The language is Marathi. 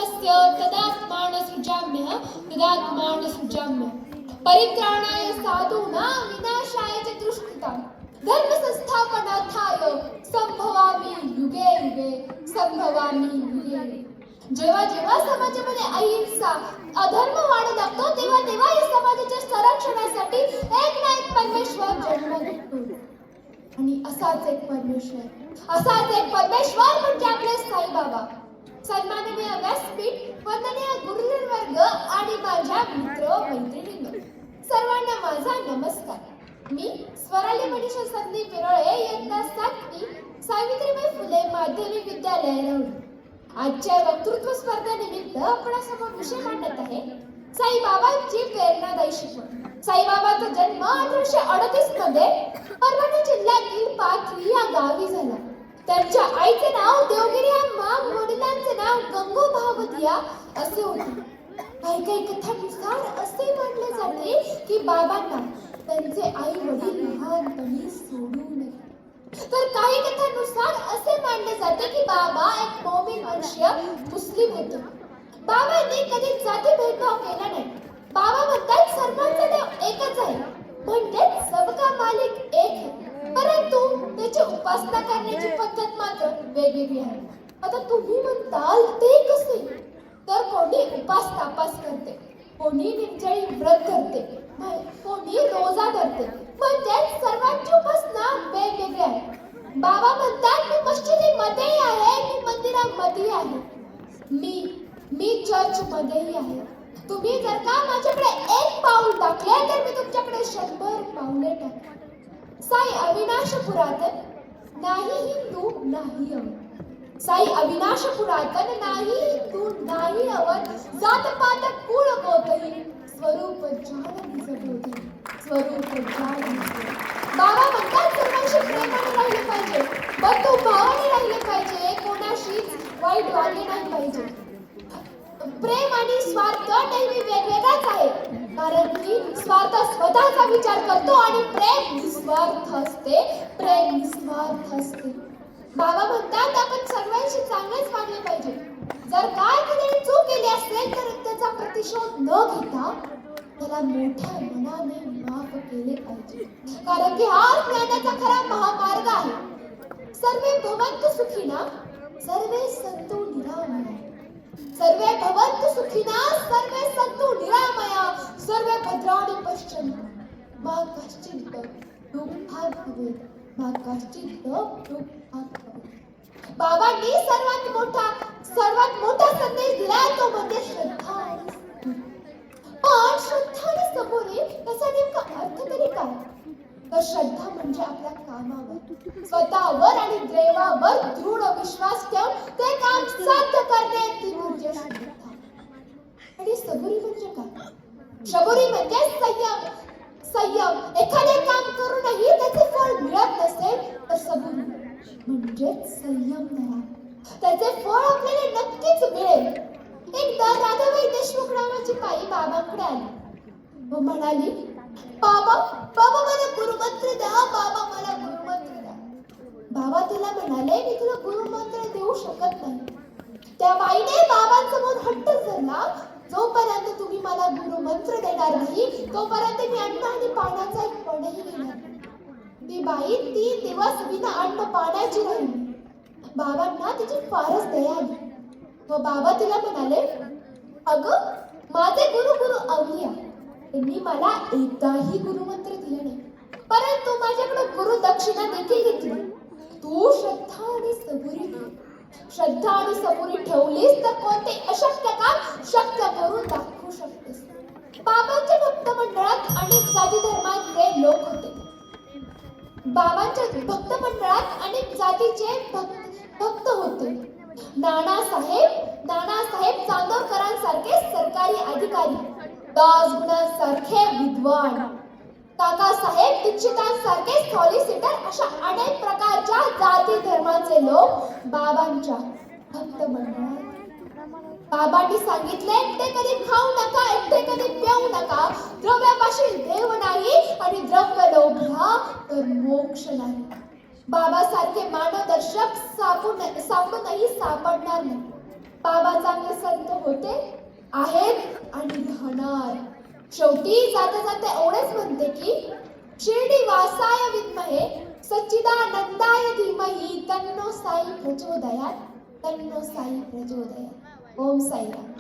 धर्मस्य तदात्मानसृजाम्यः तदात्मानसृजाम्यः परित्राणाय साधूनां विनाशाय च दुष्कृताम् धर्म संस्थापनार्थाय संभवामि युगे युगे संभवामि युगे युगे. जेव्हा जेव्हा समाजामध्ये अहिंसा अधर्म वाढत लागतो तेव्हा तेव्हा या समाजाच्या संरक्षणासाठी एक ना एक परमेश्वर जन्म घेतो. आणि असाच एक परमेश्वर म्हणजे आपले साईबाबा. सन्माननीय व्यासपीठ, वंदनीय गुरुजन वर्ग आणि माझ्या मित्र मैत्रिणींनो, सर्वांना माझा नमस्कार. मी स्वराली मनीषा संदीप पिरोळे इयत्ता 7वी सावित्रीबाई फुले माध्यमिक विद्यालय राहुरी. आजच्या वक्तृत्व स्पर्धेनिमित्त आपणासमोर विषय मांडत आहे साईबाबांची प्रेरणादायी शिकवण. साईबाबांचा जन्म 1838 मध्ये परभणी जिल्ह्यातील पाथरी या गावी झाला. त्यांच्या आईचे नाव देवगिरी अम्मा, वडिलांचे नाव गंगू भावतिया असे होते. काही कथांनुसार असे मानले जाते की बाबांना त्यांचे आई वडील लहानपणी सोडून गेले. तर काही कथांनुसार असे मानले जाते की बाबा एक मोमीन वंशीय मुस्लिम होते. बाबांनी कधी जाती भेदभाव केला नाही. बाबा म्हणतात सर्वांचे देव एकच आहे, म्हणजे सबका मालिक एक आहे, परंतु त्याची उपासना करण्याची पद्धत मात्र वेगवेगळी आहे. आता तुम्ही म्हणताल ते कसे? तर कोणी उपास तापास करते, कोणी निर्जळी व्रत करते, कोणी रोजा धरते, म्हणजे सर्वांची उपासना वेगवेगळी आहे. बाबा म्हणतात मी मस्जिदीमध्येही आहे, मी मंदिरामध्येही आहे, मी चर्च मध्येही आहे. तुम्ही जर का माझ्याकडे एक पाऊल टाकले तर मी तुमच्याकडे 100 पाऊले टाकेन. साई अविनाश पुरातन, नाही हिंदू नाही अवर. साई अविनाश पुरातन, नाही हिंदू नाही अवर. जात पात कुळ गोतही, स्वरूप जाण निजबोधी, स्वरूप जाण निजबोधी. बाबा म्हणतात सर्वांशी प्रेमाने राहिले पाहिजे, बंधू भावाने राहिले पाहिजे, कोणाशीच वाईट वागले नाही पाहिजे. प्रेम आणि स्वार्थ नेहमी वेगवेगळाच आहे, कारण की स्वार्थ स्वतःचा विचार करतो आणि प्रेम निस्वार्थ असते, प्रेम निस्वार्थ असते. बाबा म्हणतात आपण सर्वांशी चांगलेच वागले पाहिजे. जर काय एखाद्याने चूक केली असेल तर त्याचा प्रतिशोध न घेता त्याला मोठ्या मनाने माफ केले पाहिजे, कारण की हा ज्ञानाचा खरा महामार्ग आहे. सर्वे भवन्तु सुखिनः, सर्वे सन्तु निरामया, सर्वे भवन्तु सुखिनः, सर्वे सन्तु निरामया, सर्वे भद्राणि पश्यन्तु मा कश्चित् दुःखात् भवेत्, मा कश्चित् दुःखात् भवेत्. बाबांनी सर्वात मोठा संदेश दिला तो म्हणजे श्रद्धा आणि सबुरी. पण श्रद्धा आणि सबुरी याचा नेमका अर्थ तरी काय? तर श्रद्धा म्हणजे आपल्या कामावर, स्वतःवर आणि देवावर दृढ विश्वास ठेवून ते काम साध्य करणे, ती म्हणजे श्रद्धा. आणि सबुरी म्हणजे काय? सबुरी म्हणजे संयम. एखादे काम करूनही त्याचे फळ मिळत नसेल तर सबुरी म्हणजे संयम धरा, त्याचे फळ आपल्याला नक्कीच मिळेल. एकदा राधाबाई देशमुख नावाची बाई बाबांकडे आली व म्हणाली, बाबा मला गुरुमंत्र द्या, बाबा मला गुरुमंत्र द्या. बाबा तिला म्हणाले मी तुला गुरुमंत्र देऊ शकत नाही. त्या बाईने बाबांसमोर हट्ट धरला, जोपर्यंत तुम्ही मला गुरुमंत्र देणार नाही तोपर्यंत मी अन्न आणि पाण्याचा एक कणही घेणार. ती बाई 3 दिवस विना अन्न पाण्याची राहिली. बाबांना तिची फारच दया आली व बाबा तिला म्हणाले, अगं माझे गुरु अवलिया, त्यांनी मला एकदाही गुरुमंत्र दिले नाही, परंतु माझ्याकडे गुरु दक्षिणा देखील घेतली. तू श्रद्धा आणि सबुरी ठेवलीस तर कोणते अशक्य काम शक्य करून दाखवू शकतेस. बाबांच्या भक्त मंडळात अनेक जाती धर्माचे लोक होते. बाबांच्या भक्त मंडळात अनेक जातीचे भक्त होते. नानासाहेब चांदोरकरांसारखे सरकारी अधिकारी, दासगुणांसारखे विद्वान, काकासाहेब दीक्षितांसारखे सॉलिसिटर, अशा अनेक प्रकारच्या जाती धर्माचे लोक बाबांच्या भक्त मंडळात. बाबांनी सांगितले एकटे कधी खाऊ नका, एकटे कधी पिऊ नका. द्रव्यापाशी देव नाही आणि द्रव्य लोभला तर मोक्ष नाही. बाबासारखे मार्गदर्शक सापडूनही सापडणार नाही. बाबा चांगले संत होते, आहेत आणि राहणार. शेवटी जाता जाता एवढेच म्हणते की शिर्डी वासाय विद्महे सच्चिदानंदाय धीमहि तन्नो साई प्रचोदयात. तन्नो साई प्रचोदयात. ओम साईराम.